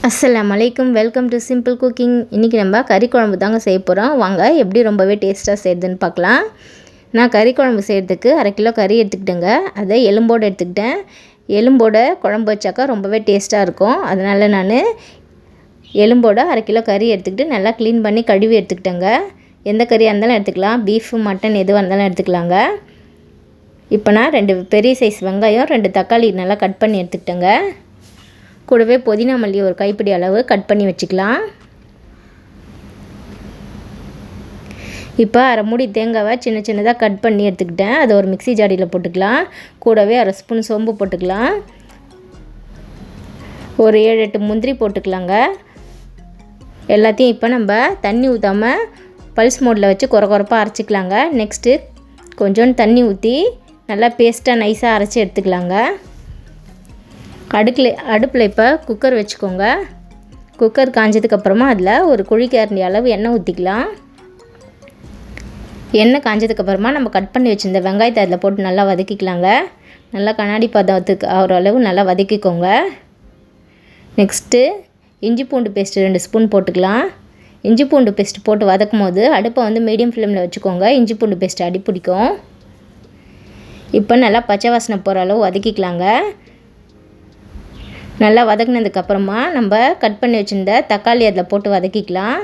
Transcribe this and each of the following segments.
அஸ்ஸலாமு அலைக்கும். Welcome to simple cooking. இன்றைக்கி நம்ம கறி குழம்பு தாங்க செய்ய போகிறோம். வாங்க எப்படி ரொம்பவே டேஸ்ட்டாக செய்யுதுன்னு பார்க்கலாம். நான் கறி குழம்பு செய்கிறதுக்கு 1/2 கிலோ கறி எடுத்துக்கிட்டேங்க. அதை எலும்போடு எடுத்துக்கிட்டேன். எலும்போட குழம்பு வச்சாக்கா ரொம்பவே டேஸ்ட்டாக இருக்கும். அதனால் நான் எலும்போட 1/2 கிலோ கறி எடுத்துக்கிட்டு நல்லா க்ளீன் பண்ணி கழுவி எடுத்துக்கிட்டேங்க. எந்த கறியாக இருந்தாலும் எடுத்துக்கலாம். பீஃபு, மட்டன் எதுவாக இருந்தாலும் எடுத்துக்கலாங்க. இப்போ நான் 2 பெரிய சைஸ் வெங்காயம், 2 தக்காளி நல்லா கட் பண்ணி எடுத்துக்கிட்டேங்க. கூடவே புதினா மல்லி ஒரு கைப்பிடி அளவு கட் பண்ணி வச்சுக்கலாம். இப்போ 1/2 மூடி தேங்காவை சின்ன சின்னதாக கட் பண்ணி எடுத்துக்கிட்டேன். அதை ஒரு மிக்ஸி ஜாடியில் போட்டுக்கலாம். கூடவே 1/2 ஸ்பூன் சோம்பு போட்டுக்கலாம். ஒரு 7-8 முந்திரி போட்டுக்கலாங்க. எல்லாத்தையும் இப்போ நம்ம தண்ணி ஊற்றாமல் பல்ஸ் மோடில் வச்சு கொரப்பாக அரைச்சிக்கலாங்க. நெக்ஸ்ட்டு கொஞ்சோண்டு தண்ணி ஊற்றி நல்லா பேஸ்ட்டாக நைஸாக அரைச்சி எடுத்துக்கலாங்க. அடுப்பில் இப்போ குக்கர் வச்சுக்கோங்க. குக்கர் காஞ்சதுக்கப்புறமா அதில் ஒரு குழிக்கரண்டி அளவு எண்ணெய் ஊற்றிக்கலாம். எண்ணெய் காஞ்சதுக்கப்புறமா நம்ம கட் பண்ணி வச்சுருந்த வெங்காயத்தை அதில் போட்டு நல்லா வதக்கிக்கலாங்க. நல்லா கண்ணாடி பதத்துக்கு ஆகிற அளவு நல்லா வதக்கிக்கோங்க. நெக்ஸ்ட்டு இஞ்சி பூண்டு பேஸ்ட்டு 2 ஸ்பூன் போட்டுக்கலாம். இஞ்சி பூண்டு பேஸ்ட் போட்டு வதக்கும் போது அடுப்பை மீடியம் ஃப்ளேமில் வச்சுக்கோங்க. இஞ்சி பூண்டு பேஸ்ட்டு அடி பிடிக்கும். இப்போ நல்லா பச்சை வாசனை போகிற அளவு வதக்கிக்கலாங்க. நல்லா வதங்கினதுக்கப்புறமா நம்ம கட் பண்ணி வச்சுருந்த தக்காளி அதில் போட்டு வதக்கிக்கலாம்.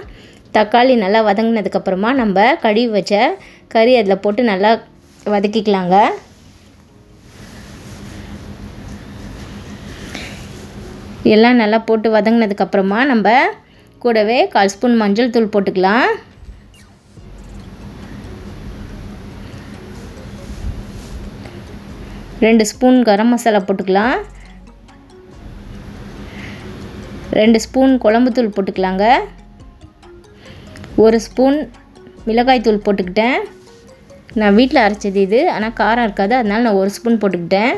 தக்காளி நல்லா வதங்கினதுக்கப்புறமா நம்ம கழுவி வச்ச கறி அதில் போட்டு நல்லா வதக்கிக்கலாங்க. எல்லாம் நல்லா போட்டு வதங்கினதுக்கப்புறமா நம்ம கூடவே 1/4 ஸ்பூன் மஞ்சள் தூள் போட்டுக்கலாம். ரெண்டு ஸ்பூன் கரம் மசாலா போட்டுக்கலாம். 2 ஸ்பூன் குழம்புத்தூள் போட்டுக்கலாங்க. 1 ஸ்பூன் மிளகாய் தூள் போட்டுக்கிட்டேன். நான் வீட்டில் அரைச்சது இது, ஆனால் காரம் இருக்காது, அதனால் நான் 1 ஸ்பூன் போட்டுக்கிட்டேன்.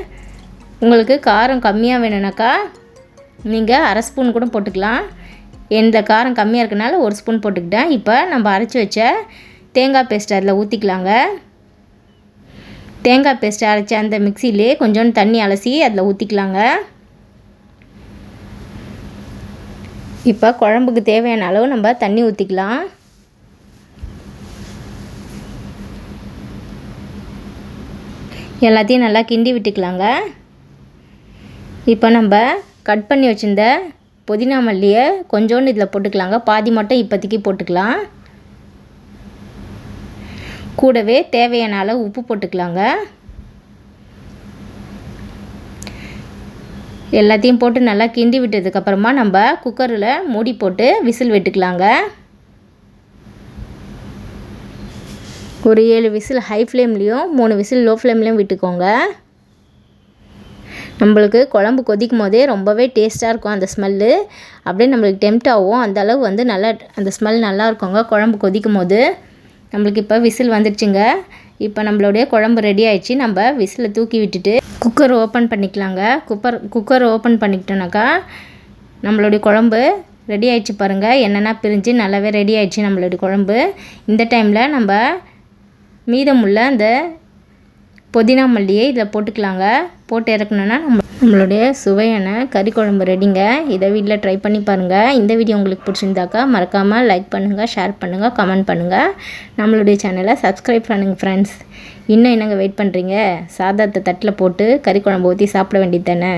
உங்களுக்கு காரம் கம்மியாக வேணும்னாக்கா நீங்கள் 1/2 ஸ்பூன் கூட போட்டுக்கலாம். எந்த காரம் கம்மியாக இருக்கனால 1 ஸ்பூன் போட்டுக்கிட்டேன். இப்போ நம்ம அரைச்சி வச்ச தேங்காய் பேஸ்ட் அதில் ஊற்றிக்கலாங்க. தேங்காய் பேஸ்ட் அரைச்ச அந்த மிக்சியிலே கொஞ்சோண்டு தண்ணி அலசி அதில் ஊற்றிக்கலாங்க. இப்போ குழம்புக்கு தேவையான அளவு நம்ம தண்ணி ஊற்றிக்கலாம். எல்லாத்தையும் நல்லா கிண்டி விட்டுக்கலாங்க. இப்போ நம்ம கட் பண்ணி வச்சுருந்த புதினா மல்லியை கொஞ்சோண்டு இதில் போட்டுக்கலாங்க. பாதி மட்டும் இப்போதைக்கு போட்டுக்கலாம். கூடவே தேவையான அளவு உப்பு போட்டுக்கலாங்க. எல்லாத்தையும் போட்டு நல்லா கிண்டி விட்டதுக்கப்புறமா நம்ம குக்கரில் மூடி போட்டு விசில் விட்டுக்கலாங்க. ஒரு 7 விசில் ஹை ஃப்ளேம்லேயும் 3 விசில் லோ ஃப்ளேம்லேயும் விட்டுக்கோங்க. நம்மளுக்கு குழம்பு கொதிக்கும் போதே ரொம்பவே டேஸ்ட்டாக இருக்கும். அந்த ஸ்மெல்லு அப்படியே நம்மளுக்கு டெம்ட் ஆகும். அந்தளவு நல்லா அந்த ஸ்மெல் நல்லா இருக்குங்க குழம்பு கொதிக்கும் போது. நம்மளுக்கு இப்போ விசில் வந்துடுச்சுங்க. இப்போ நம்மளுடைய குழம்பு ரெடி ஆகிடுச்சு. நம்ம விசிலை தூக்கி விட்டுட்டு குக்கர் ஓப்பன் பண்ணிக்கலாங்க. குக்கர் ஓப்பன் பண்ணிக்கிட்டோன்னாக்கா நம்மளுடைய குழம்பு ரெடி ஆகிடுச்சு பாருங்கள். என்னென்னா பிரிஞ்சு நல்லாவே ரெடி ஆகிடுச்சு நம்மளுடைய குழம்பு. இந்த டைமில் நம்ம மீதமுள்ள அந்த புதினா மல்லியை இதில் போட்டுக்கலாங்க. போட்டு இறக்கணுன்னா நம்மளுடைய சுவையான கறி குழம்பு ரெடிங்க. இதை வீட்டில் ட்ரை பண்ணி பாருங்கள். இந்த வீடியோ உங்களுக்கு பிடிச்சிருந்தாக்கா மறக்காமல் லைக் பண்ணுங்கள், ஷேர் பண்ணுங்கள், கமெண்ட் பண்ணுங்கள். நம்மளுடைய சேனலை சப்ஸ்கிரைப் பண்ணுங்கள் ஃப்ரெண்ட்ஸ். இன்னும் என்னங்க வெயிட் பண்ணுறீங்க? சாதத்தை தட்டில் போட்டு கறி குழம்பு ஊற்றி சாப்பிட வேண்டியது தானே.